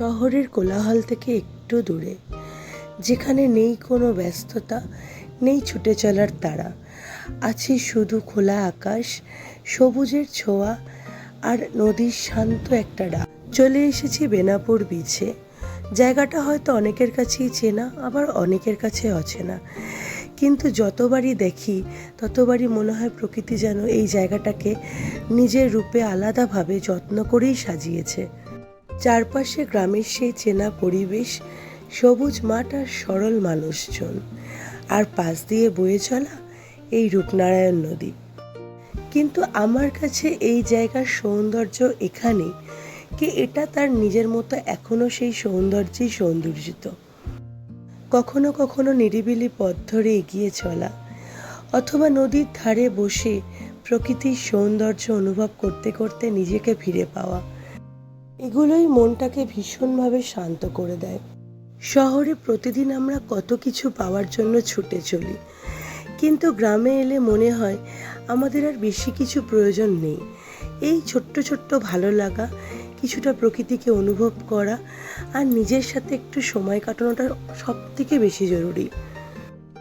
শহরের কোলাহল থেকে একটু দূরে, যেখানে নেই কোনো ব্যস্ততা, নেই ছুটে চলার তাড়া, আছে শুধু খোলা আকাশ, সবুজের ছোঁয়া আর নদীর শান্ত একটা ডাক। চলে এসেছি বেনাপুর বিচে। জায়গাটা হয়তো অনেকের কাছেই চেনা, আবার অনেকের কাছে অচেনা, কিন্তু যতবারই দেখি ততবারই মনে হয় প্রকৃতি যেন এই জায়গাটাকে নিজের রূপে আলাদাভাবে যত্ন করেই সাজিয়েছে। চারপাশে গ্রামের সেই চেনা পরিবেশ, সবুজ মাঠ আর সরল মানুষজন, আর পাশ দিয়ে বয়ে চলা এই রূপনারায়ণ নদী। কিন্তু আমার কাছে এই জায়গার সৌন্দর্য এখানেই কি এটা তার নিজের মতো এখনও সেই সৌন্দর্যেই সৌন্দর্যিত। কখনো কখনো নিরিবিলি পথ ধরে এগিয়ে চলা, অথবা নদীর ধারে বসে প্রকৃতির সৌন্দর্য অনুভব করতে করতে নিজেকে ফিরে পাওয়া, এগুলোই মনটাকে ভীষণভাবে শান্ত করে দেয়। শহরে প্রতিদিন আমরা কত কিছু পাওয়ার জন্য ছুটে চলি, কিন্তু গ্রামে এলে মনে হয় আমাদের আর বেশি কিছু প্রয়োজন নেই। এই ছোট্ট ছোট্ট ভালো লাগা, কিছুটা প্রকৃতিকে অনুভব করা আর নিজের সাথে একটু সময় কাটানোটা সব থেকে বেশি জরুরি।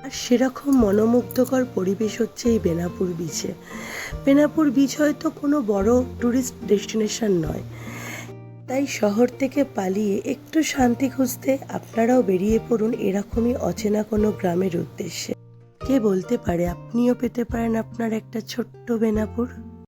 আর সেরকম মনোমুগ্ধকর পরিবেশ হচ্ছে এই বেনাপুর বিচে। বেনাপুর বিচ হয়তো কোনো বড় ট্যুরিস্ট ডেস্টিনেশন নয়, তাই শহর থেকে পালিয়ে একটু শান্তি খুঁজতে আপনারাও বেরিয়ে পড়ুন এরকমই অচেনা কোনো গ্রামের উদ্দেশ্যে। কে বলতে পারে আপনিও পেতে পারেন আপনার একটা ছোট্ট বেনাপুর।